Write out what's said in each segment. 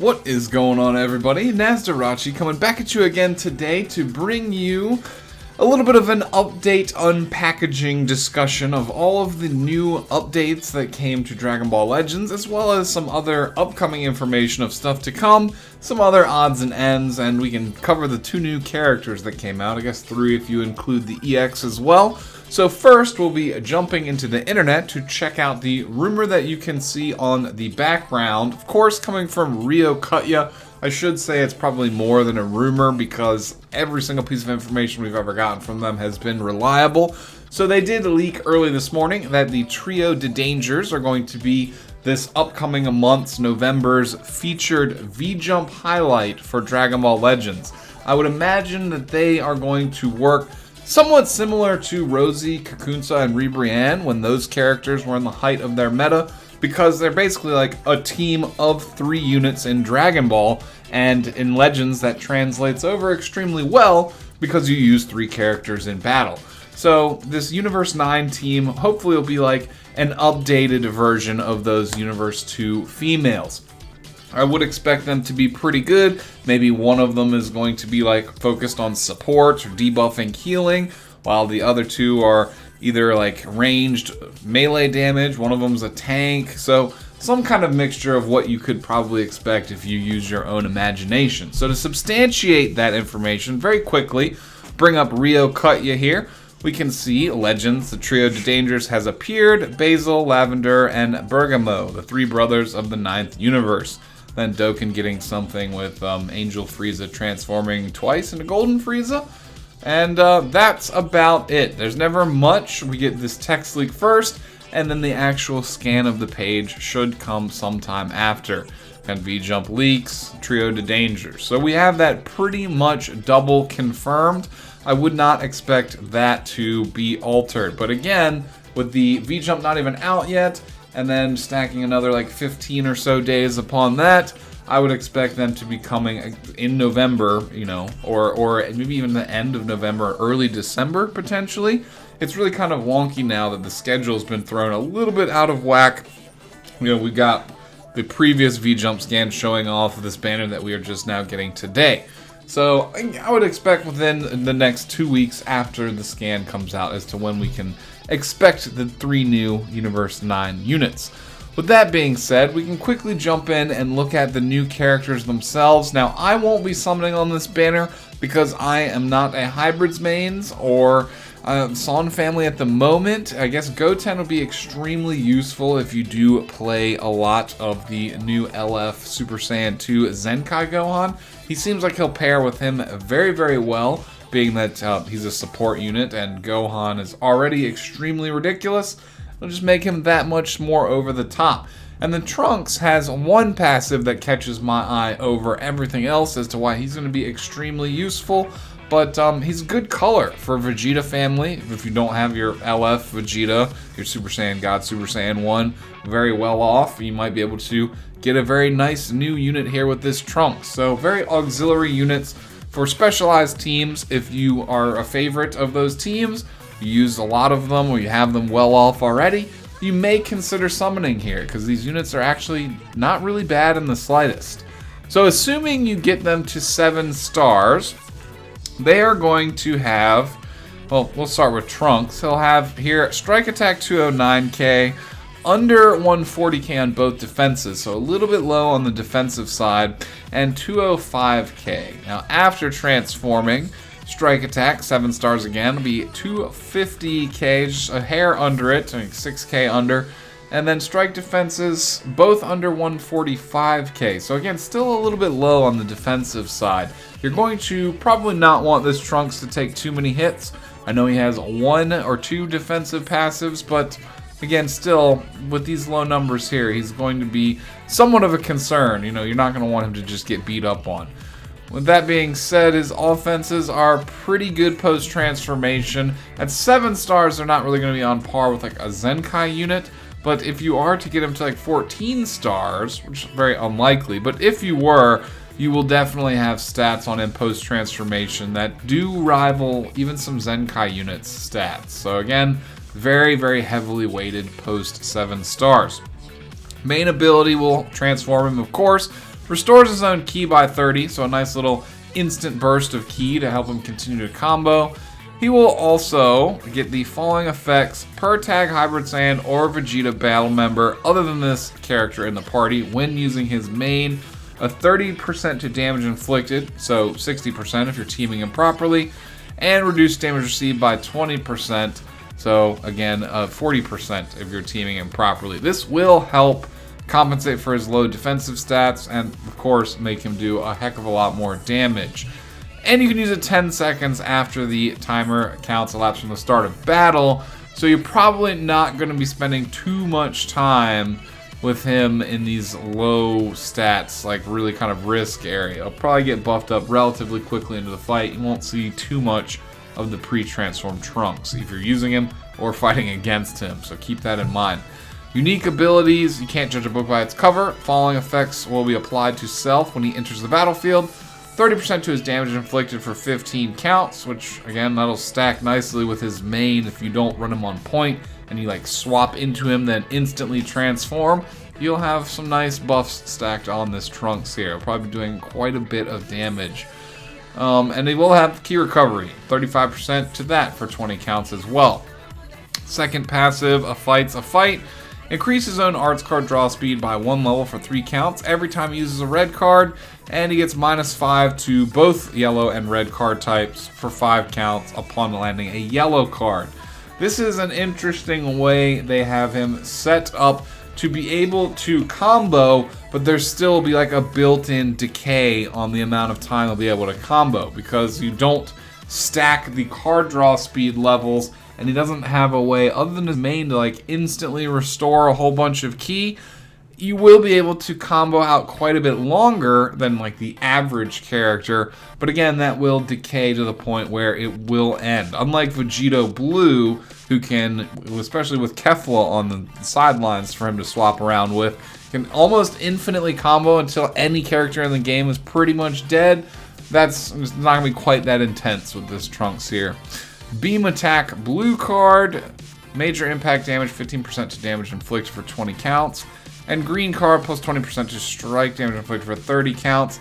What is going on, everybody? Nasdorachi coming back at you again today to bring you a little bit of an update unpackaging discussion of all of the new updates that came to Dragon Ball Legends, as well as some other upcoming information of stuff to come, some other odds and ends, and we can cover the 2 new characters that came out, I guess 3 if you include the EX as well. So first, we'll be jumping into the internet to check out the rumor that you can see on the background. Of course, coming from Rework. I should say it's probably more than a rumor because every single piece of information we've ever gotten from them has been reliable. So they did leak early this morning that the Trio de Dangers are going to be this upcoming month's November's featured VJump highlight for Dragon Ball Legends. I would imagine that they are going to work somewhat similar to Rosie, Kakunsa, and Ribrianne when those characters were in the height of their meta, because they're basically like a team of 3 units in Dragon Ball, and in Legends that translates over extremely well because you use 3 characters in battle. So this Universe 9 team hopefully will be like an updated version of those Universe 2 females. I would expect them to be pretty good. Maybe one of them is going to be like focused on support or debuffing healing, while the other 2 are either like ranged melee damage, one of them's a tank, so some kind of mixture of what you could probably expect if you use your own imagination. So to substantiate that information very quickly, bring up Rework here. We can see Legends, the Trio de Dangers has appeared, Basil, Lavender, and Bergamo, the 3 brothers of the 9th universe. Then Goten getting something with Angel Frieza transforming twice into Golden Frieza. And that's about it. There's never much. We get this text leak first, and then the actual scan of the page should come sometime after. And VJump leaks, Trio de Dangers. So we have that pretty much double confirmed. I would not expect that to be altered. But again, with the VJump not even out yet, and then stacking another like 15 or so days upon that, I would expect them to be coming in November, you know, or maybe even the end of November, early December potentially. It's really kind of wonky now that the schedule's been thrown a little bit out of whack. You know, we got the previous VJump scan showing off of this banner that we are just now getting today. So I would expect within the next 2 weeks after the scan comes out as to when we can expect the 3 new Universe 9 units. With that being said, we can quickly jump in and look at the new characters themselves. Now, I won't be summoning on this banner because I am not a Hybrids mains or Son family at the moment. I guess Goten would be extremely useful if you do play a lot of the new LF Super Saiyan 2 Zenkai Gohan. He seems like he'll pair with him very, very well, being that he's a support unit and Gohan is already extremely ridiculous. It'll just make him that much more over the top. And then Trunks has one passive that catches my eye over everything else as to why he's going to be extremely useful. But he's good color for Vegeta family. If you don't have your LF Vegeta, your Super Saiyan God Super Saiyan 1, very well off. You might be able to get a very nice new unit here with this Trunks. So very auxiliary units for specialized teams. If you are a favorite of those teams, you use a lot of them or you have them well off already, you may consider summoning here because these units are actually not really bad in the slightest. So assuming you get them to 7 stars, they are going to have, well, we'll start with Trunks. He'll have here Strike Attack 209k, under 140k on both defenses, so a little bit low on the defensive side, and 205k. Now after transforming, Strike Attack, 7 stars again, will be 250k, just a hair under it, I think 6k under. And then Strike Defenses, both under 145k. So again, still a little bit low on the defensive side. You're going to probably not want this Trunks to take too many hits. I know he has 1 or 2 defensive passives, but again, still, with these low numbers here, he's going to be somewhat of a concern. You know, you're not going to want him to just get beat up on. With that being said, his offenses are pretty good post-transformation. At 7 stars, they're not really going to be on par with like a Zenkai unit, but if you are to get him to like 14 stars, which is very unlikely, but if you were, you will definitely have stats on him post-transformation that do rival even some Zenkai units' stats. So again, very, very heavily weighted post 7 stars. Main ability will transform him, of course. Restores his own ki by 30, so a nice little instant burst of ki to help him continue to combo. He will also get the following effects per tag Hybrid Saiyan or Vegeta battle member other than this character in the party when using his main. A 30% to damage inflicted, so 60% if you're teaming him properly, and reduced damage received by 20%, so again 40% if you're teaming him properly. This will help compensate for his low defensive stats and of course make him do a heck of a lot more damage. And you can use it 10 seconds after the timer counts elapsed from the start of battle, so you're probably not going to be spending too much time with him in these low stats, like really kind of risk area. He'll probably get buffed up relatively quickly into the fight. You won't see too much of the pre-transformed Trunks if you're using him or fighting against him, so keep that in mind. Unique abilities, you can't judge a book by its cover. Following effects will be applied to self when he enters the battlefield. 30% to his damage inflicted for 15 counts, which again, that'll stack nicely with his main if you don't run him on point and you like swap into him then instantly transform. You'll have some nice buffs stacked on this Trunks here. He'll probably be doing quite a bit of damage. And he will have ki recovery, 35% to that for 20 counts as well. Second passive, a fight's a fight. Increase his own arts card draw speed by 1 level for 3 counts every time he uses a red card, and he gets -5 to both yellow and red card types for 5 counts upon landing a yellow card. This is an interesting way they have him set up to be able to combo, but there still be like a built-in decay on the amount of time he'll be able to combo, because you don't stack the card draw speed levels, and he doesn't have a way other than his main to like instantly restore a whole bunch of ki. You will be able to combo out quite a bit longer than like the average character, but again, that will decay to the point where it will end. Unlike Vegito Blue, who can, especially with Kefla on the sidelines for him to swap around with, can almost infinitely combo until any character in the game is pretty much dead. That's not going to be quite that intense with this Trunks here. Beam Attack Blue card, major impact damage, 15% to damage inflicted for 20 counts. And green card plus 20% to strike damage inflicted for 30 counts.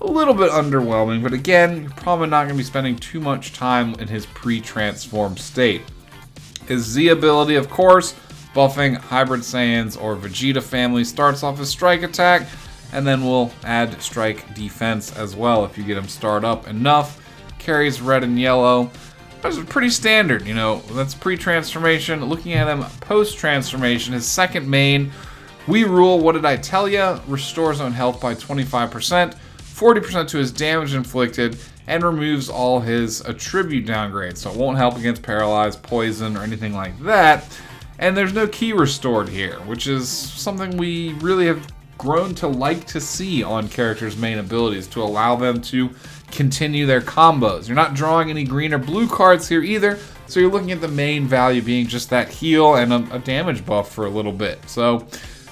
A little bit underwhelming, but again, you're probably not going to be spending too much time in his pre-transformed state. His Z ability, of course, buffing Hybrid Saiyans or Vegeta family, starts off as strike attack, and then we'll add strike defense as well if you get him start up enough. Carries red and yellow. That's pretty standard, you know, that's pre-transformation. Looking at him post-transformation, his second main, We Rule, What Did I Tell Ya? Restores own health by 25%, 40% to his damage inflicted, and removes all his attribute downgrades. So it won't help against paralyze, poison, or anything like that. And there's no ki restored here, which is something we really have grown to like to see on characters' main abilities, to allow them to continue their combos. You're not drawing any green or blue cards here either, so you're looking at the main value being just that heal and a damage buff for a little bit. So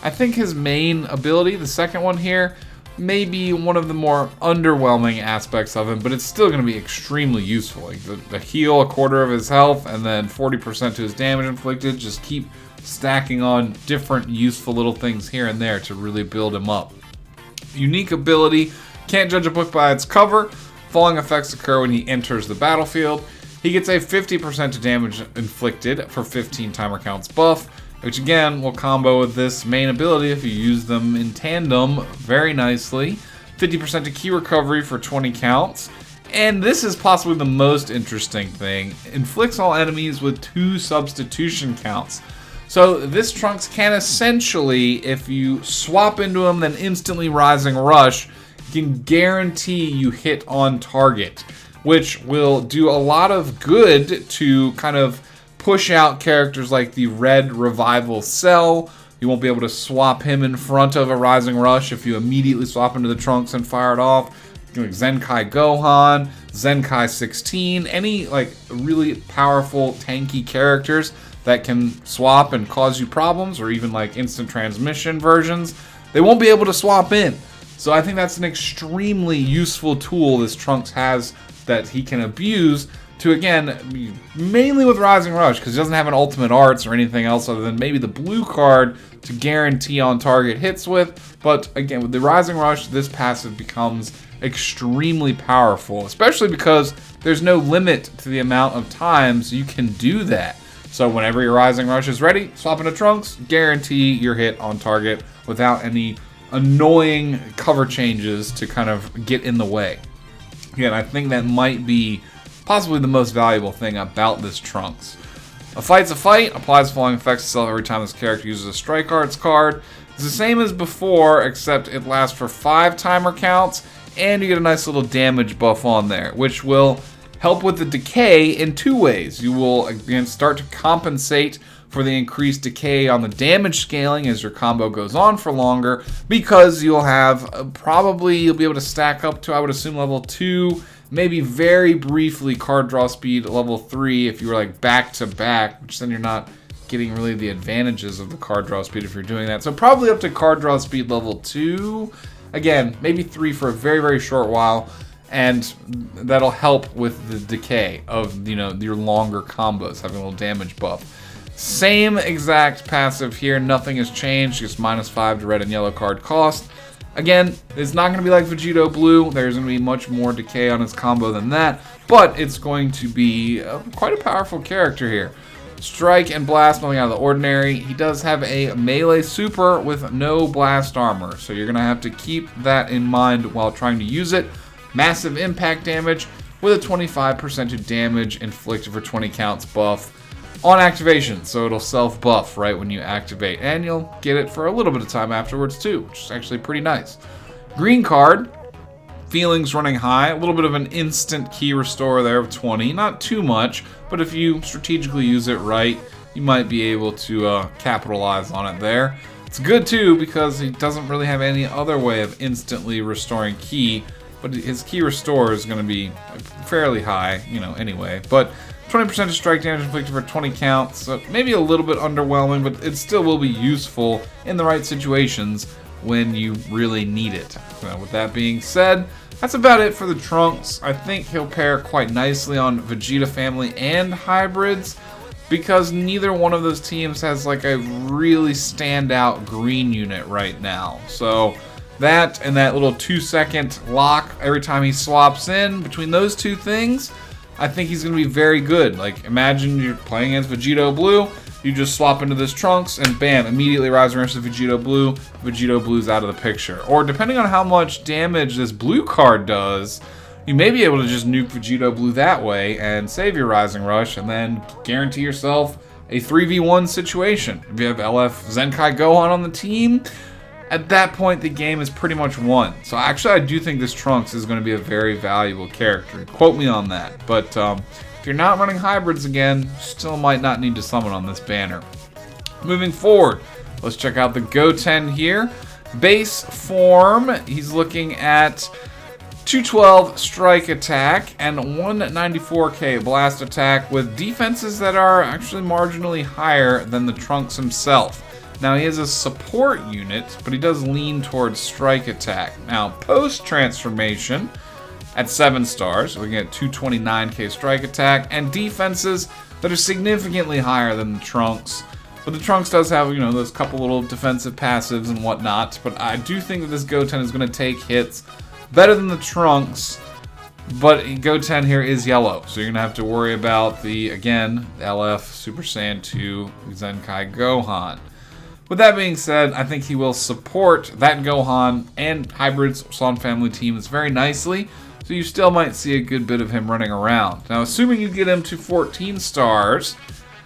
I think his main ability, the second one here, may be one of the more underwhelming aspects of him, but it's still going to be extremely useful. Like the heal, a quarter of his health, and then 40% to his damage inflicted. Just keep stacking on different useful little things here and there to really build him up. Unique ability, can't judge a book by its cover. Falling effects occur when he enters the battlefield. He gets a 50% to damage inflicted for 15 timer counts buff, which again will combo with this main ability if you use them in tandem very nicely. 50% to ki recovery for 20 counts. And this is possibly the most interesting thing. Inflicts all enemies with 2 substitution counts. So this Trunks can essentially, if you swap into him then instantly Rising Rush, you can guarantee you hit on target, which will do a lot of good to kind of push out characters like the Red Revival Cell. You won't be able to swap him in front of a Rising Rush if you immediately swap into the Trunks and fire it off. Like Zenkai Gohan, Zenkai 16, any like really powerful tanky characters that can swap and cause you problems, or even like instant transmission versions, they won't be able to swap in. So I think that's an extremely useful tool this Trunks has that he can abuse to, again, mainly with Rising Rush, because he doesn't have an ultimate arts or anything else other than maybe the blue card to guarantee on target hits with. But again, with the Rising Rush, this passive becomes extremely powerful, especially because there's no limit to the amount of times you can do that. So whenever your Rising Rush is ready, swap into Trunks, guarantee your hit on target without any annoying cover changes to kind of get in the way. Again, I think that might be possibly the most valuable thing about this Trunks. A fight's a fight, applies falling effects itself every time this character uses a strike arts card. It's the same as before, except it lasts for 5 timer counts, and you get a nice little damage buff on there, which will help with the decay in 2 ways. You will, again, start to compensate for the increased decay on the damage scaling as your combo goes on for longer, because you'll have you'll be able to stack up to, I would assume, level 2, maybe very briefly card draw speed level 3 if you were like back to back, which then you're not getting really the advantages of the card draw speed if you're doing that. So probably up to card draw speed level 2, again, maybe 3 for a very, very short while, and that'll help with the decay of, your longer combos, having a little damage buff. Same exact passive here, nothing has changed, just -5 to red and yellow card cost. Again, it's not going to be like Vegito Blue, there's going to be much more decay on his combo than that, but it's going to be quite a powerful character here. Strike and blast, nothing out of the ordinary. He does have a melee super with no blast armor, so you're going to have to keep that in mind while trying to use it. Massive impact damage with a 25% to damage inflicted for 20 counts buff on activation, so it'll self-buff right when you activate, and you'll get it for a little bit of time afterwards too, which is actually pretty nice. Green card, feelings running high, a little bit of an instant key restore there of 20, not too much, but if you strategically use it right, you might be able to capitalize on it there. It's good too because he doesn't really have any other way of instantly restoring key, but his key restore is going to be fairly high, anyway, but 20% of strike damage inflicted for 20 counts, so maybe a little bit underwhelming, but it still will be useful in the right situations when you really need it. So with that being said, that's about it for the Trunks. I think he'll pair quite nicely on Vegeta family and hybrids, because neither one of those teams has like a really standout green unit right now. So that and that little 2-second lock every time he swaps in, between those two things, I think he's going to be very good. Like, imagine you're playing against Vegito Blue, you just swap into this Trunks, and bam, immediately Rising Rush to Vegito Blue, Vegito Blue's out of the picture. Or depending on how much damage this blue card does, you may be able to just nuke Vegito Blue that way and save your Rising Rush, and then guarantee yourself a 3v1 situation. If you have LF Zenkai Gohan on the team, at that point, the game is pretty much won. So actually, I do think this Trunks is going to be a very valuable character. Quote me on that. But if you're not running hybrids again, still might not need to summon on this banner. Moving forward, let's check out the Goten here. Base form, he's looking at 212 strike attack and 194k blast attack with defenses that are actually marginally higher than the Trunks himself. Now, he has a support unit, but he does lean towards strike attack. Now, post-transformation, at 7 stars, looking at 229k strike attack, and defenses that are significantly higher than the Trunks. But the Trunks does have, those couple little defensive passives and whatnot, but I do think that this Goten is going to take hits better than the Trunks, but Goten here is yellow, so you're going to have to worry about the, again, LF Super Saiyan 2 Zenkai Gohan. With that being said, I think he will support that Gohan and Hybrid's Son family teams very nicely, so you still might see a good bit of him running around. Now, assuming you get him to 14 stars,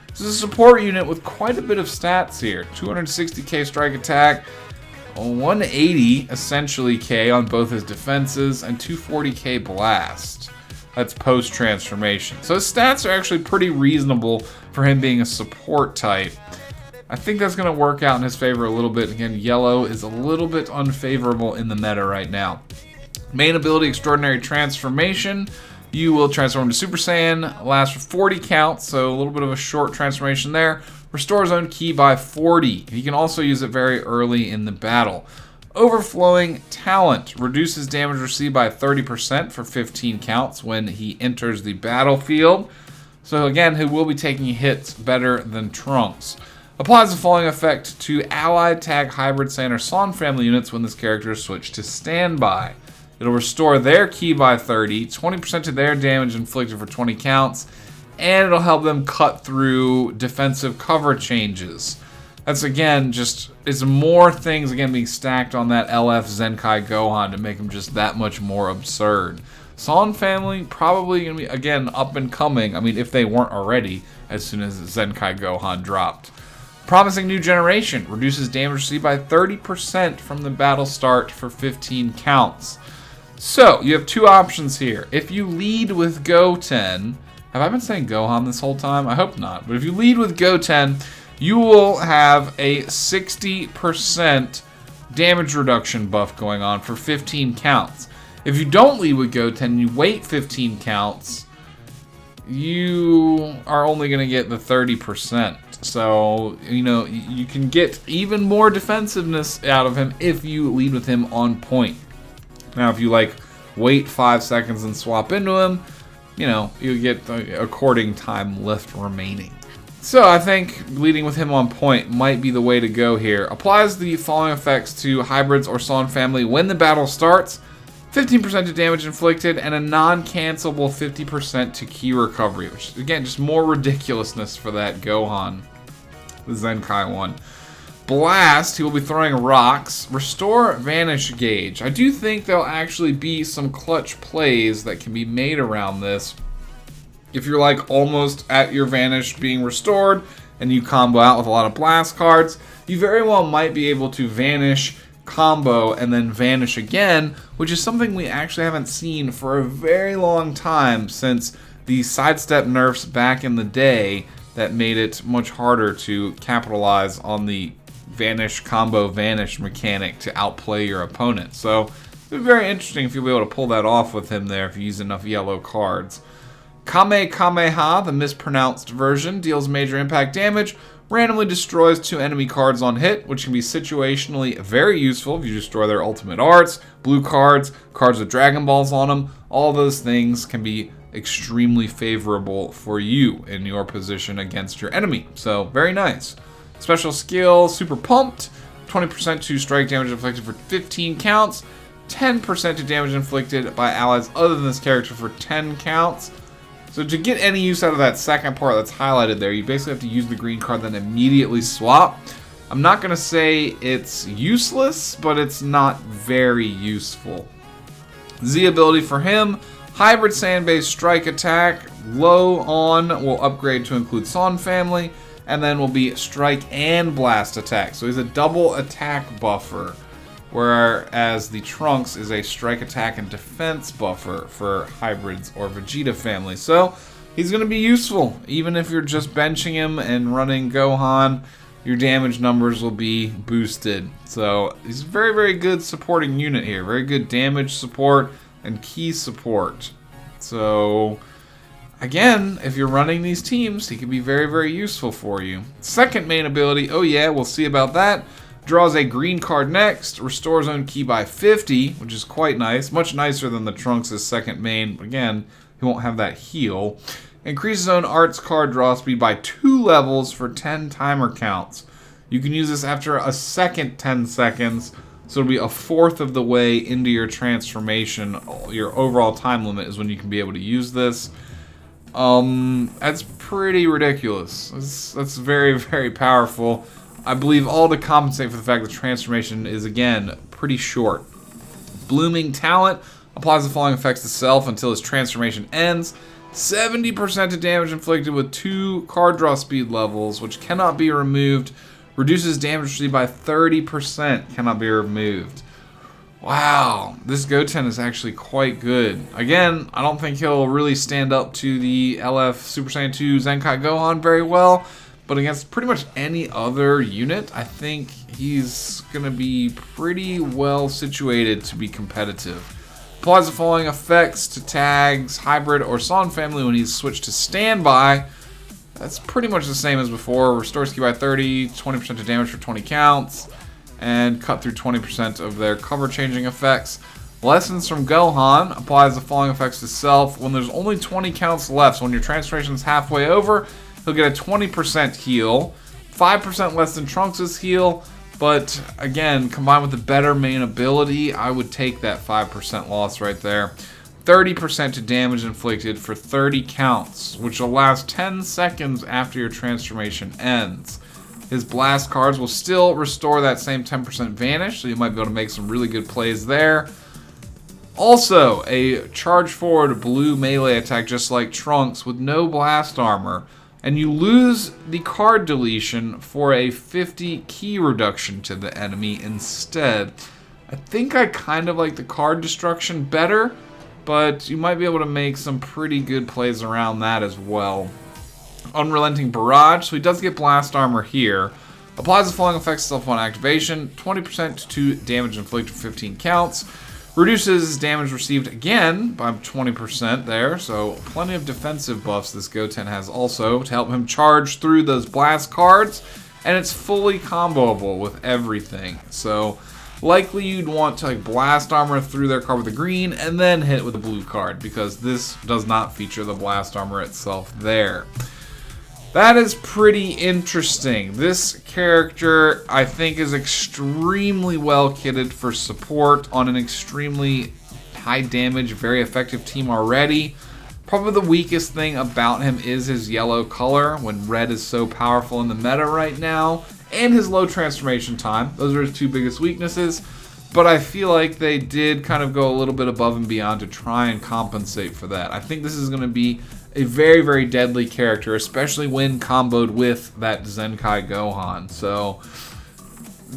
this is a support unit with quite a bit of stats here. 260k strike attack, 180 essentially K on both his defenses, and 240k blast. That's post-transformation. So his stats are actually pretty reasonable for him being a support type. I think that's going to work out in his favor a little bit. Again, yellow is a little bit unfavorable in the meta right now. Main ability, Extraordinary Transformation. You will transform to Super Saiyan, lasts for 40 counts, so a little bit of a short transformation there. Restores own ki by 40. You can also use it very early in the battle. Overflowing Talent reduces damage received by 30% for 15 counts when he enters the battlefield. So again, he will be taking hits better than Trunks. Applies the following effect to allied tag hybrid Saiyan or Son family units when this character is switched to standby. It'll restore their ki by 30, 20% to their damage inflicted for 20 counts, and it'll help them cut through defensive cover changes. That's again it's more things again being stacked on that LF Zenkai Gohan to make him just that much more absurd. Son family probably gonna be again up and coming. I mean, if they weren't already, as soon as Zenkai Gohan dropped. Promising New Generation reduces damage received by 30% from the battle start for 15 counts. So you have two options here. If you lead with Goten, have I been saying Gohan this whole time? I hope not. But if you lead with Goten, you will have a 60% damage reduction buff going on for 15 counts. If you don't lead with Goten and you wait 15 counts, you are only going to get the 30%. So, you know, you can get even more defensive out of him if you lead with him on point. Now, if you, like, wait 5 seconds and swap into him, you know, you get the according time left remaining. So I think leading with him on point might be the way to go here. Applies the following effects to hybrids or Son family when the battle starts. 15% to damage inflicted and a non-cancelable 50% to ki recovery. Which, again, just more ridiculousness for that Gohan, the Zenkai one. Blast, he will be throwing rocks. Restore Vanish Gauge. I do think there'll actually be some clutch plays that can be made around this. If you're like almost at your Vanish being restored and you combo out with a lot of blast cards, you very well might be able to Vanish, combo, and then Vanish again, which is something we actually haven't seen for a very long time since the sidestep nerfs back in the day that made it much harder to capitalize on the Vanish, combo, Vanish mechanic to outplay your opponent. So it'd be very interesting if you'll be able to pull that off with him there if you use enough yellow cards. Kamehameha, the mispronounced version, deals major impact damage, randomly destroys 2 enemy cards on hit, which can be situationally very useful if you destroy their ultimate arts, blue cards, cards with Dragon Balls on them. All those things can be extremely favorable for you in your position against your enemy. So, very nice. Special skill, Super Pumped, 20% to strike damage inflicted for 15 counts, 10% to damage inflicted by allies other than this character for 10 counts. So to get any use out of that second part that's highlighted there, you basically have to use the green card, then immediately swap. I'm not going to say it's useless, but it's not very useful. Z ability for him, Hybrid Saiyan-based strike attack, low on will upgrade to include Son family, and then will be strike and blast attack. So he's a double attack buffer, whereas the Trunks is a strike attack and defense buffer for hybrids or Vegeta family. So he's going to be useful. Even if you're just benching him and running Gohan, your damage numbers will be boosted. So he's a very, very good supporting unit here. Very good damage support and ki support. So again, if you're running these teams, he can be very, very useful for you. Second main ability, oh yeah, we'll see about that. Draws a green card next, restores own ki by 50, which is quite nice. Much nicer than the Trunks' second main. Again, he won't have that heal. Increases own arts card draw speed by 2 levels for 10 timer counts. You can use this after a second 10 seconds, so it'll be a fourth of the way into your transformation. Your overall time limit is when you can be able to use this. That's pretty ridiculous. That's very, very powerful. I believe all to compensate for the fact that transformation is, again, pretty short. Blooming Talent applies the following effects to self until his transformation ends. 70% of damage inflicted with 2 card draw speed levels, which cannot be removed. Reduces damage received by 30%, cannot be removed. Wow, this Goten is actually quite good. Again, I don't think he'll really stand up to the LF Super Saiyan 2 Zenkai Gohan very well, but against pretty much any other unit, I think he's going to be pretty well situated to be competitive. Applies the following effects to tags, hybrid, or Son family when he's switched to standby. That's pretty much the same as before. Restores ki by 30, 20% of damage for 20 counts. and cut through 20% of their cover changing effects. Lessons from Gohan applies the following effects to self when there's only 20 counts left. So when your transformation is halfway over, he'll get a 20% heal, 5% less than Trunks' heal. But again, combined with the better main ability, I would take that 5% loss right there. 30% to damage inflicted for 30 counts, which will last 10 seconds after your transformation ends. His blast cards will still restore that same 10% vanish, so you might be able to make some really good plays there. Also, a charge forward blue melee attack just like Trunks with no blast armor. And you lose the card deletion for a 50 key reduction to the enemy instead. I think I kind of like the card destruction better, but you might be able to make some pretty good plays around that as well. Unrelenting Barrage, so he does get blast armor here. Applies the following effects self on activation, 20% to damage inflicted for 15 counts. Reduces damage received again by 20% there, so plenty of defensive buffs this Goten has also to help him charge through those blast cards, and it's fully comboable with everything. So likely you'd want to like blast armor through their card with the green and then hit with the blue card, because this does not feature the blast armor itself there. That is pretty interesting. This character, I think, is extremely well kitted for support on an extremely high damage, very effective team already. Probably the weakest thing about him is his yellow color, when red is so powerful in the meta right now, and his low transformation time. Those are his two biggest weaknesses, but I feel like they did kind of go a little bit above and beyond to try and compensate for that. I think this is going to be a very, very deadly character, especially when comboed with that Zenkai Gohan. So,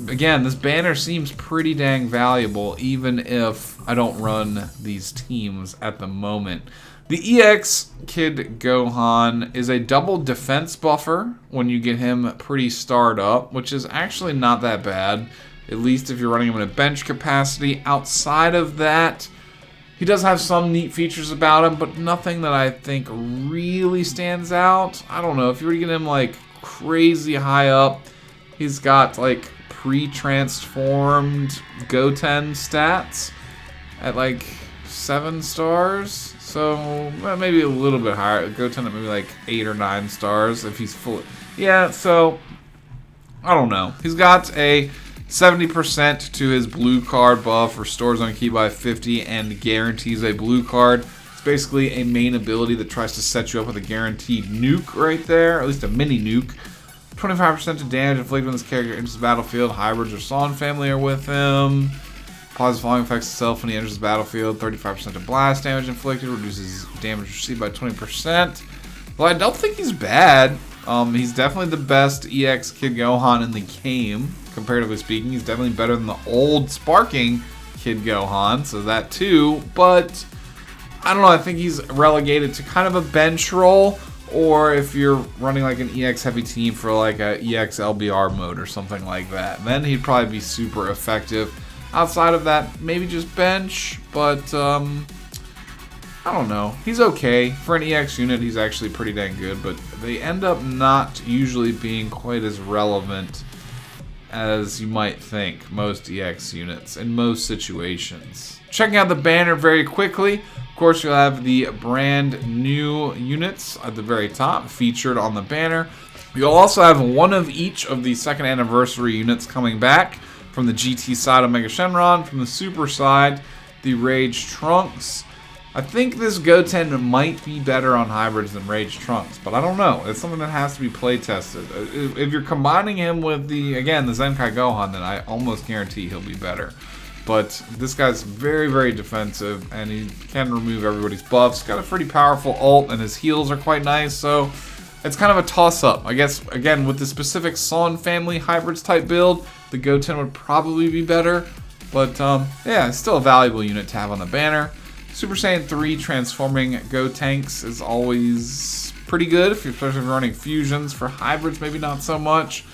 again, this banner seems pretty dang valuable, even if I don't run these teams at the moment. The EX Kid Gohan is a double defense buffer when you get him pretty starred up, which is actually not that bad, at least if you're running him in a bench capacity. Outside of that, he does have some neat features about him, but nothing that I think really stands out. I don't know, if you were to get him like crazy high up, he's got like pre-transformed Goten stats at like 7 stars. So maybe a little bit higher. Goten at maybe like 8 or 9 stars if he's full. Yeah, so I don't know. He's got a 70% to his blue card buff, restores on key by 50, and guarantees a blue card. It's basically a main ability that tries to set you up with a guaranteed nuke right there, or at least a mini nuke. 25% to damage inflicted when this character enters the battlefield. Hybrids or Son family are with him. Applies the following effects itself when he enters the battlefield. 35% to blast damage inflicted, reduces damage received by 20%. Well, I don't think he's bad. He's definitely the best EX Kid Gohan in the game, comparatively speaking. He's definitely better than the old sparking Kid Gohan, so that too. But I don't know, I think he's relegated to kind of a bench role, or if you're running like an EX heavy team for like a EX LBR mode or something like that, then he'd probably be super effective. Outside of that, maybe just bench, but I don't know. He's okay. For an EX unit, he's actually pretty dang good, but they end up not usually being quite as relevant as you might think, most EX units, in most situations. Checking out the banner very quickly, of course you'll have the brand new units at the very top, featured on the banner. You'll also have one of each of the 2nd anniversary units coming back, from the GT side Omega Shenron, from the Super side, the Rage Trunks. I think this Goten might be better on hybrids than Rage Trunks, but I don't know. It's something that has to be play tested. If you're combining him with the Zenkai Gohan, then I almost guarantee he'll be better. But this guy's very, very defensive, and he can remove everybody's buffs. Got a pretty powerful ult, and his heals are quite nice, so it's kind of a toss-up. I guess, again, with the specific Son family hybrids type build, the Goten would probably be better. But, yeah, it's still a valuable unit to have on the banner. Super Saiyan 3 transforming Gotenks is always pretty good, especially if you're running fusions. For hybrids, maybe not so much.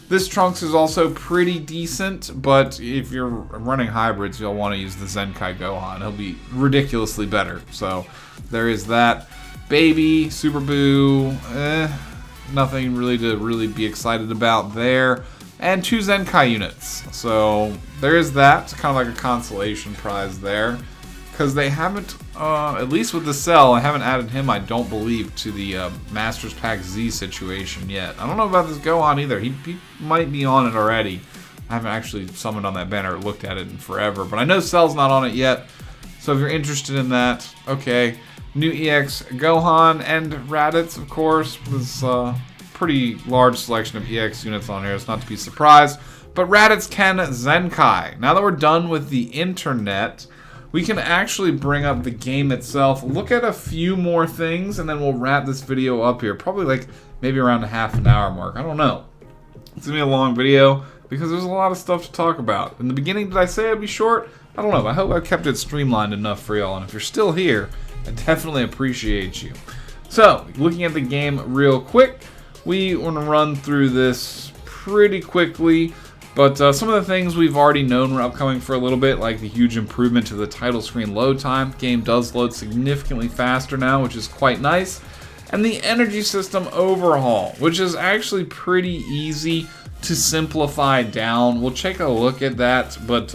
This Trunks is also pretty decent, but if you're running hybrids, you'll want to use the Zenkai Gohan. He'll be ridiculously better. So there is that. Baby, Super Boo, nothing really to be excited about there. and 2 Zenkai units. So there is that. It's kind of like a consolation prize there. Because they haven't, at least with the Cell, I haven't added him, I don't believe, to the Masters Pack Z situation yet. I don't know about this Gohan either. He might be on it already. I haven't actually summoned on that banner or looked at it in forever. But I know Cell's not on it yet. So if you're interested in that, okay. New EX Gohan and Raditz, of course. There's a pretty large selection of EX units on here. It's not to be surprised. But Raditz can Zenkai. Now that we're done with the internet, we can actually bring up the game itself, look at a few more things, and then we'll wrap this video up here. Probably like maybe around a half an hour mark. I don't know. It's going to be a long video because there's a lot of stuff to talk about. In the beginning, did I say it'd be short? I don't know. I hope I've kept it streamlined enough for y'all. And if you're still here, I definitely appreciate you. So, looking at the game real quick, we want to run through this pretty quickly. But some of the things we've already known were upcoming for a little bit, like the huge improvement to the title screen load time. Game does load significantly faster now, which is quite nice. And the energy system overhaul, which is actually pretty easy to simplify down. We'll take a look at that, but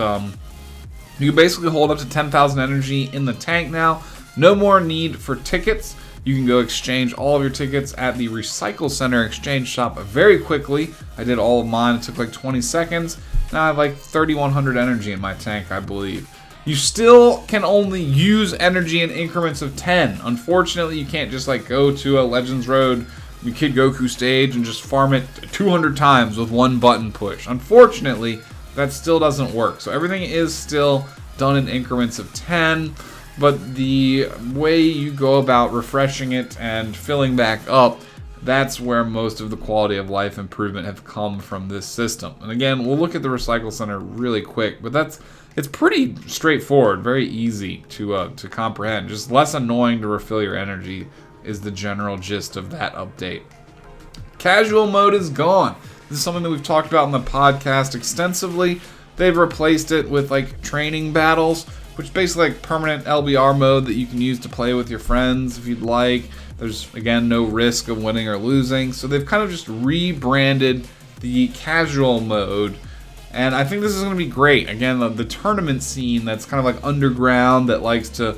you can basically hold up to 10,000 energy in the tank now. No more need for tickets. You can go exchange all of your tickets at the Recycle Center exchange shop very quickly. I did all of mine. It took like 20 seconds. Now I have like 3,100 energy in my tank, I believe. You still can only use energy in increments of 10. Unfortunately, you can't just like go to a Legends Road Kid Goku stage and just farm it 200 times with one button push. Unfortunately, that still doesn't work. So everything is still done in increments of 10. But the way you go about refreshing it and filling back up, that's where most of the quality of life improvement have come from this system. And again, we'll look at the Recycle Center really quick, but it's pretty straightforward, very easy to comprehend. Just less annoying to refill your energy is the general gist of that update. Casual mode is gone. This is something that we've talked about in the podcast extensively. They've replaced it with like training battles, which is basically like permanent LBR mode that you can use to play with your friends if you'd like. There's, again, no risk of winning or losing. So they've kind of just rebranded the casual mode. And I think this is going to be great. Again, the tournament scene that's kind of like underground, that likes to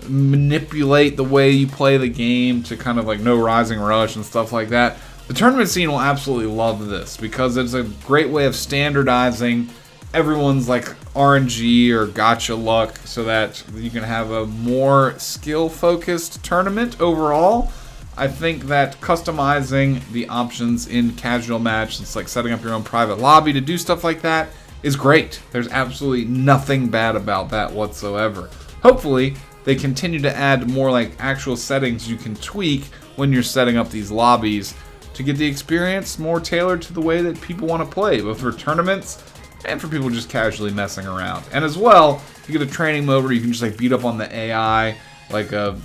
manipulate the way you play the game to kind of like no rising rush and stuff like that. The tournament scene will absolutely love this because it's a great way of standardizing everyone's like RNG or gacha luck so that you can have a more skill-focused tournament overall. I think that customizing the options in casual match, it's like setting up your own private lobby to do stuff like that, is great. There's absolutely nothing bad about that whatsoever. Hopefully, they continue to add more like actual settings you can tweak when you're setting up these lobbies to get the experience more tailored to the way that people want to play, both for tournaments and for people just casually messing around. And as well, you get a training mode where you can just like beat up on the AI, like a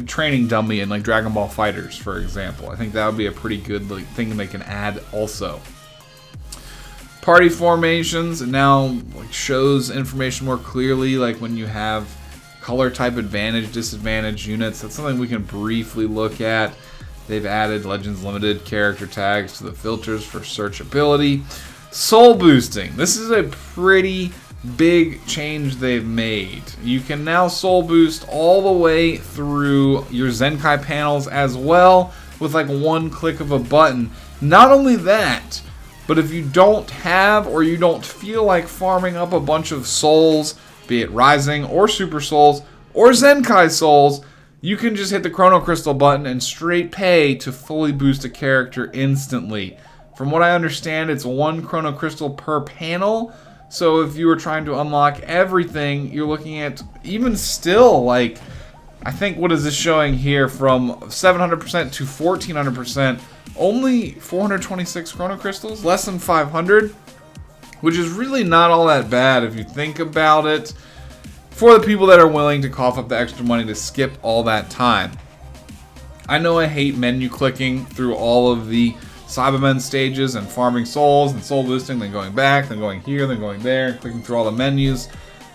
training dummy in like Dragon Ball Fighters, for example. I think that would be a pretty good like thing they can add also. Party formations, it now like shows information more clearly, like when you have color type advantage, disadvantage units. That's something we can briefly look at. They've added Legends Limited character tags to the filters for searchability. Soul boosting. This is a pretty big change they've made. You can now soul boost all the way through your Zenkai panels as well with like one click of a button. Not only that, but if you don't have or you don't feel like farming up a bunch of souls, be it Rising or Super Souls or Zenkai Souls, you can just hit the Chrono Crystal button and straight pay to fully boost a character instantly. From what I understand, it's 1 Chrono Crystal per panel. So if you were trying to unlock everything, you're looking at even still like, I think what is this showing here, from 700% to 1400%, only 426 Chrono Crystals, less than 500, which is really not all that bad if you think about it, for the people that are willing to cough up the extra money to skip all that time. I know I hate menu clicking through all of the Cybermen stages and farming souls and soul boosting, then going back, then going here, then going there, and clicking through all the menus.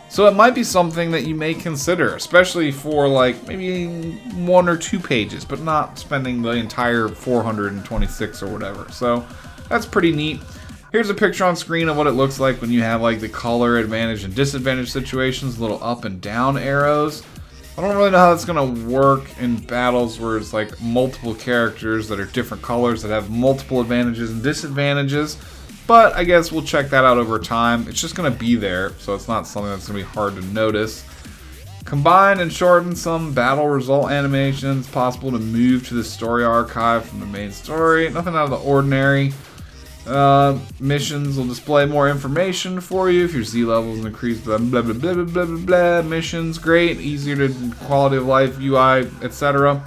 So it might be something that you may consider, especially for like maybe 1 or 2 pages, but not spending the entire 426 or whatever. So that's pretty neat. Here's a picture on screen of what it looks like when you have like the color advantage and disadvantage situations, little up and down arrows. I don't really know how that's going to work in battles where it's like multiple characters that are different colors that have multiple advantages and disadvantages. But I guess we'll check that out over time. It's just going to be there, so it's not something that's going to be hard to notice. Combine and shorten some battle result animations. Possible to move to the story archive from the main story. Nothing out of the ordinary. Missions will display more information for you if your Z levels increase. Blah blah blah blah blah blah blah. Missions, great, easier to quality of life, UI, etc.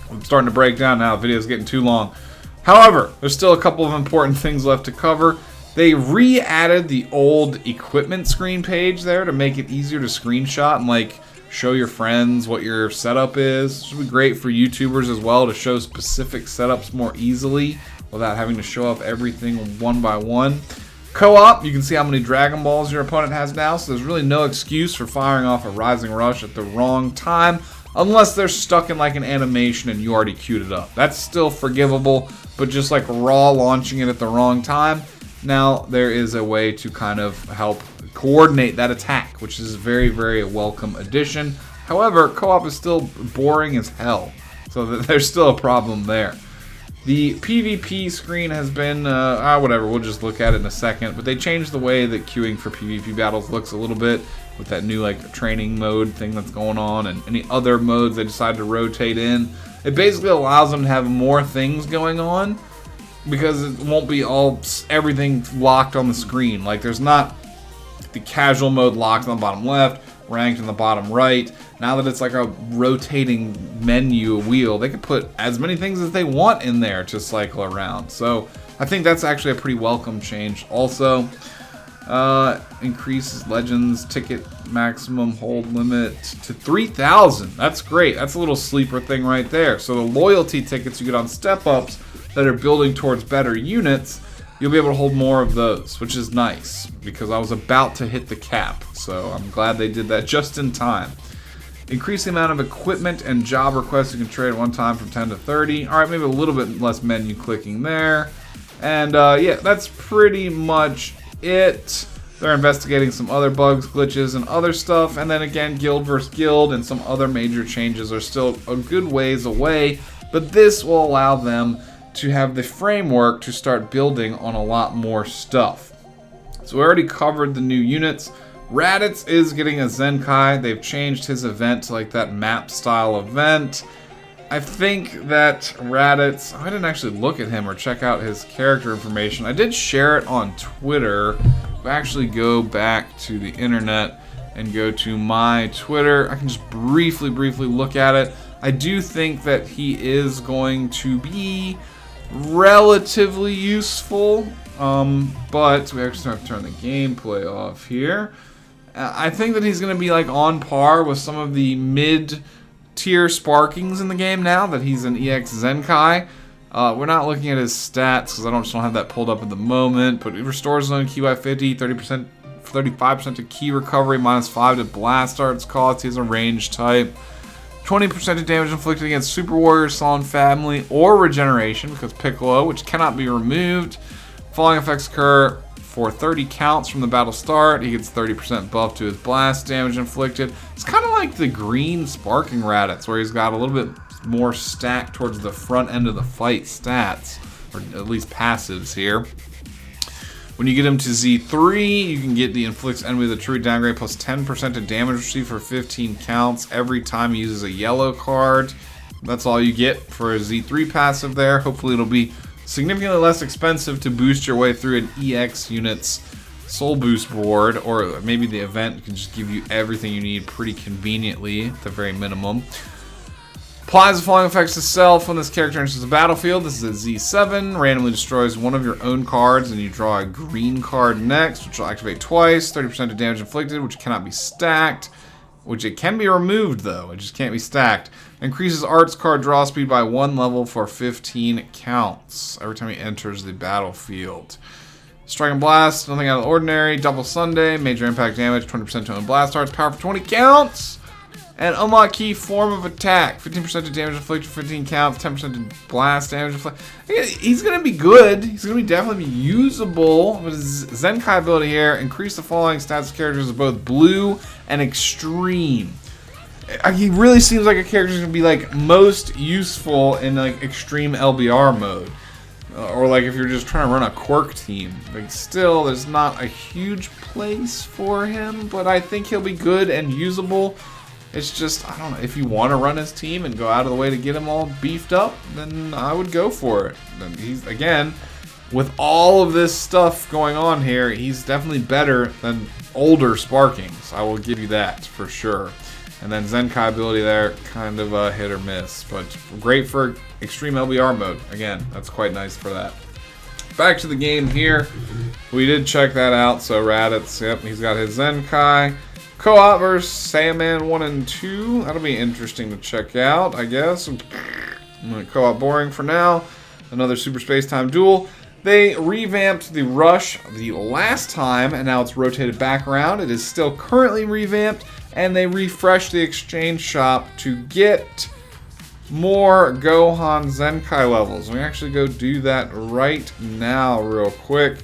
I'm starting to break down now. The video's getting too long. However, there's still a couple of important things left to cover. They re-added the old equipment screen page there to make it easier to screenshot and like show your friends what your setup is. It should be great for YouTubers as well to show specific setups more easily without having to show up everything one by one. Co-op, you can see how many Dragon Balls your opponent has now, so there's really no excuse for firing off a Rising Rush at the wrong time, unless they're stuck in like an animation and you already queued it up. That's still forgivable, but just like raw launching it at the wrong time, now there is a way to kind of help coordinate that attack, which is very, very welcome addition. However, co-op is still boring as hell, so there's still a problem there. The PvP screen has been, whatever, we'll just look at it in a second, but they changed the way that queuing for PvP battles looks a little bit with that new like training mode thing that's going on and any other modes they decide to rotate in. It basically allows them to have more things going on because it won't be everything locked on the screen. Like there's not the casual mode locked on the bottom left, ranked in the bottom right. Now that it's like a rotating menu wheel, they can put as many things as they want in there to cycle around. So I think that's actually a pretty welcome change. Also, increases Legends ticket maximum hold limit to 3,000. That's great. That's a little sleeper thing right there. So the loyalty tickets you get on step-ups that are building towards better units, you'll be able to hold more of those, which is nice because I was about to hit the cap. So I'm glad they did that just in time. Increase the amount of equipment and job requests you can trade at one time from 10 to 30. All right, maybe a little bit less menu clicking there. And yeah, that's pretty much it. They're investigating some other bugs, glitches, and other stuff. And then again, guild versus guild and some other major changes are still a good ways away. But this will allow them to have the framework to start building on a lot more stuff. So we already covered the new units. Raditz is getting a Zenkai. They've changed his event to like that map style event. I think that Raditz, I didn't actually look at him or check out his character information. I did share it on Twitter. If I actually go back to the internet and go to my Twitter, I can just briefly look at it. I do think that he is going to be relatively useful, but we actually have to turn the gameplay off here. I think that he's going to be like on par with some of the mid-tier sparkings in the game now that he's an EX Zenkai. We're not looking at his stats because I just don't have that pulled up at the moment, but it restores zone Ki 50, 30%, 35% to key recovery, -5 to blast arts cost. He has a range type. 20% of damage inflicted against Super Warrior, Solid Family, or Regeneration, because Piccolo, which cannot be removed. Falling effects occur for 30 counts from the battle start. He gets 30% buff to his blast damage inflicted. It's kind of like the green Sparking Raditz, where he's got a little bit more stacked towards the front end of the fight stats, or at least passives here. When you get him to Z3, you can get the inflicts enemy with a true downgrade plus 10% of damage received for 15 counts every time he uses a yellow card. That's all you get for a Z3 passive there. Hopefully it'll be significantly less expensive to boost your way through an EX unit's soul boost board, or maybe the event can just give you everything you need pretty conveniently at the very minimum. Applies the following effects to self when this character enters the battlefield. This is a Z7. Randomly destroys one of your own cards and you draw a green card next, which will activate twice. 30% of damage inflicted, which cannot be stacked. Which it can be removed though, it just can't be stacked. Increases arts card draw speed by 1 level for 15 counts every time he enters the battlefield. Strike and Blast, nothing out of the ordinary. Double Sunday, major impact damage, 20% to own blast arts, power for 20 counts. And unlock key form of attack. 15% to damage inflicted, 15 counts, 10% to blast damage inflicted. He's going to be good. He's going to definitely be usable. With his Zenkai ability here, increase the following stats of characters of both blue and extreme. He really seems like a character who's going to be like most useful in like extreme LBR mode. Or like if you're just trying to run a quirk team. Like still, there's not a huge place for him, but I think he'll be good and usable. It's just, I don't know, if you want to run his team and go out of the way to get him all beefed up, then I would go for it. And he's, again, with all of this stuff going on here, he's definitely better than older Sparkings. I will give you that for sure. And then Zenkai ability there, kind of a hit or miss, but great for extreme LBR mode. Again, that's quite nice for that. Back to the game here. We did check that out, so Raditz, yep, he's got his Zenkai. Co-op versus Saiyaman 1 and 2. That'll be interesting to check out, I guess. Co-op boring for now. Another Super Space Time duel. They revamped the Rush the last time, and now it's rotated back around. It is still currently revamped, and they refreshed the exchange shop to get more Gohan Zenkai levels. We actually go do that right now real quick.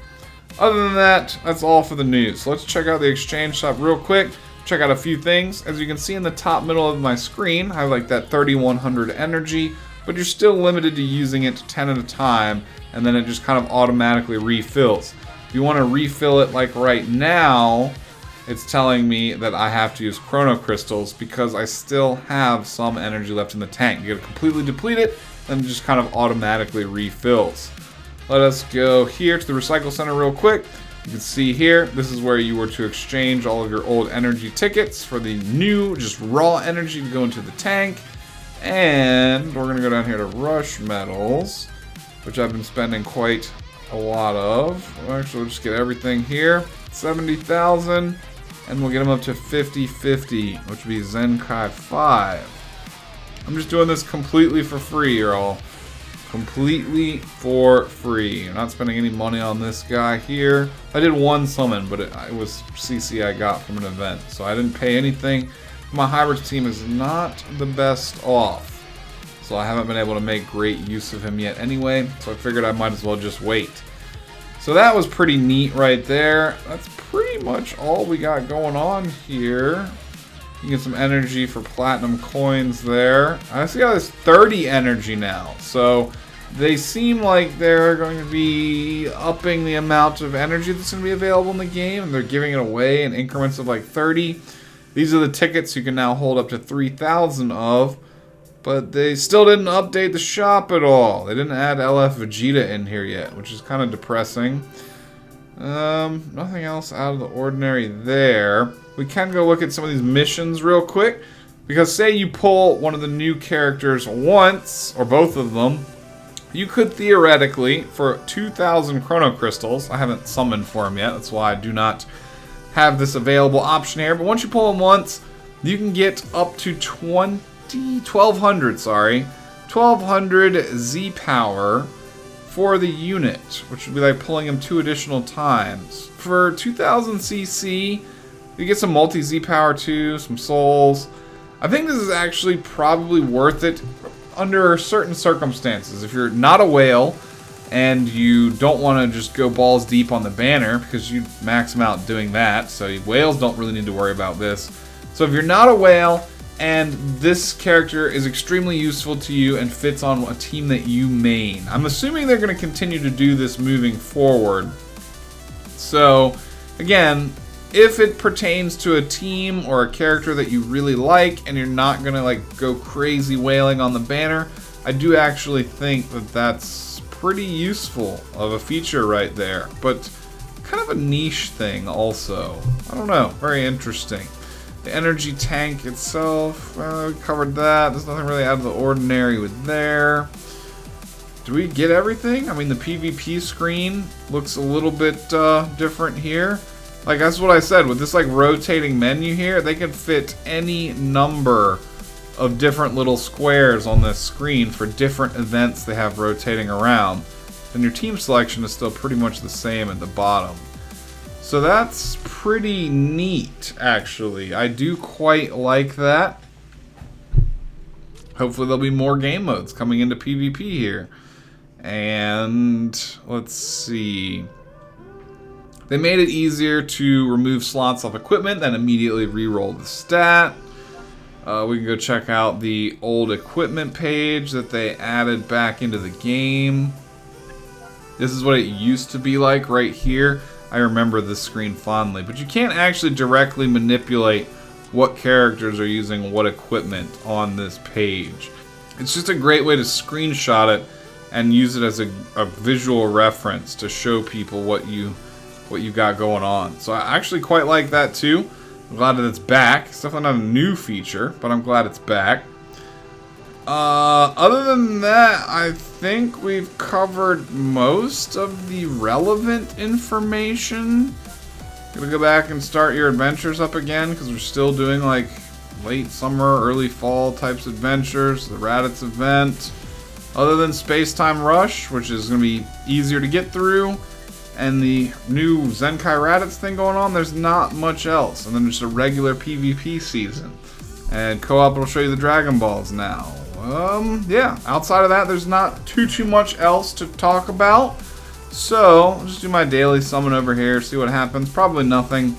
Other than that, that's all for the news. So let's check out the exchange shop real quick. Check out a few things. As you can see in the top middle of my screen, I have like that 3100 energy, but you're still limited to using it 10 at a time, and then it just kind of automatically refills. If you want to refill it like right now, it's telling me that I have to use Chrono Crystals because I still have some energy left in the tank. You gotta completely deplete it, then it just kind of automatically refills. Let us go here to the recycle center real quick. You can see here, this is where you were to exchange all of your old energy tickets for the new, just raw energy to go into the tank. And we're going to go down here to Rush Metals, which I've been spending quite a lot of. Actually, we'll just get everything here. 70,000, and we'll get them up to 50-50, which would be Zenkai 5. I'm just doing this completely for free, y'all. Completely for free. I'm not spending any money on this guy here. I did one summon, but it was CC I got from an event, so I didn't pay anything. My Hybrids team is not the best off, so I haven't been able to make great use of him yet anyway, so I figured I might as well just wait. So that was pretty neat right there. That's pretty much all we got going on here. You get some energy for platinum coins there. I see got this 30 energy now, so they seem like they're going to be upping the amount of energy that's going to be available in the game, and they're giving it away in increments of like 30. These are the tickets you can now hold up to 3,000 of, but they still didn't update the shop at all. They didn't add LF Vegeta in here yet, which is kind of depressing. Nothing else out of the ordinary there. We can go look at some of these missions real quick, because say you pull one of the new characters once, or both of them, you could theoretically, for 2,000 Chrono Crystals, I haven't summoned for them yet, that's why I do not have this available option here, but once you pull them once, you can get up to 1,200 Z power for the unit, which would be like pulling them 2 additional times. For 2,000 CC, you get some multi-Z power too, some souls. I think this is actually probably worth it under certain circumstances. If you're not a whale and you don't want to just go balls deep on the banner, because you max them out doing that, so whales don't really need to worry about this. So if you're not a whale and this character is extremely useful to you and fits on a team that you main, I'm assuming they're going to continue to do this moving forward. So again, if it pertains to a team or a character that you really like and you're not going to like go crazy whaling on the banner, I do actually think that that's pretty useful of a feature right there. But kind of a niche thing also. I don't know, very interesting. The energy tank itself, we covered that. There's nothing really out of the ordinary with there. Do we get everything? I mean, the PvP screen looks a little bit different here. Like, that's what I said, with this like rotating menu here, they can fit any number of different little squares on this screen for different events they have rotating around. And your team selection is still pretty much the same at the bottom. So that's pretty neat, actually. I do quite like that. hopefully there'll be more game modes coming into PvP here. And let's see. They made it easier to remove slots off equipment, then immediately re-roll the stat. We can go check out the old equipment page that they added back into the game. This is what it used to be like right here. I remember this screen fondly, but you can't actually directly manipulate what characters are using what equipment on this page. It's just a great way to screenshot it and use it as a visual reference to show people what you got going on. So I actually quite like that too. I'm glad that it's back. It's definitely not a new feature, but I'm glad it's back. Other than that, I think we've covered most of the relevant information. Gonna go back and start your adventures up again, because we're still doing like late summer, early fall types adventures. The Raditz event. Other than Space Time Rush, which is gonna be easier to get through, and the new Zenkai Raditz thing going on, there's not much else. And then just a regular PvP season. And co-op will show you the Dragon Balls now. Yeah, outside of that, there's not too much else to talk about. So, I'll just do my daily summon over here, see what happens. Probably nothing.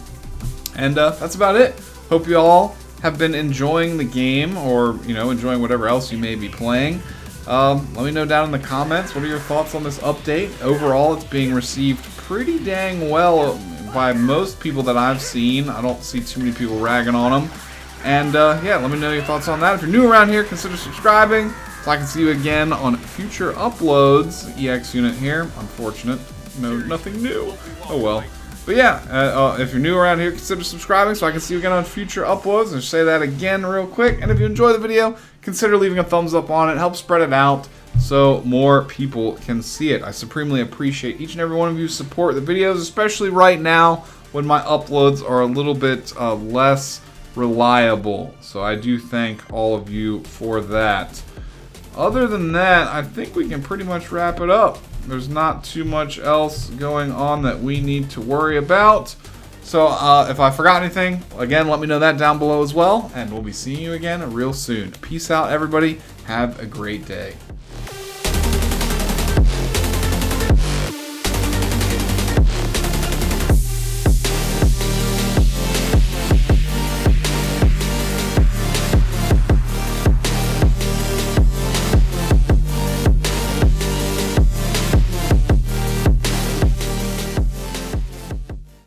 And that's about it. Hope you all have been enjoying the game, or, you know, enjoying whatever else you may be playing. Let me know down in the comments, what are your thoughts on this update? Overall, it's being received pretty dang well by most people that I've seen. I don't see too many people ragging on them. And yeah, let me know your thoughts on that. If you're new around here, consider subscribing so I can see you again on future uploads. EX unit here, unfortunate. No, nothing new. Oh well. But yeah, if you're new around here, consider subscribing so I can see you again on future uploads. And say that again real quick. And if you enjoy the video, consider leaving a thumbs up on it. Help spread it out so more people can see it. I supremely appreciate each and every one of you support the videos, especially right now when my uploads are a little bit less reliable. So I do thank all of you for that. Other than that, I think we can pretty much wrap it up. There's not too much else going on that we need to worry about. So if I forgot anything, again, let me know that down below as well. And we'll be seeing you again real soon. Peace out, everybody. Have a great day.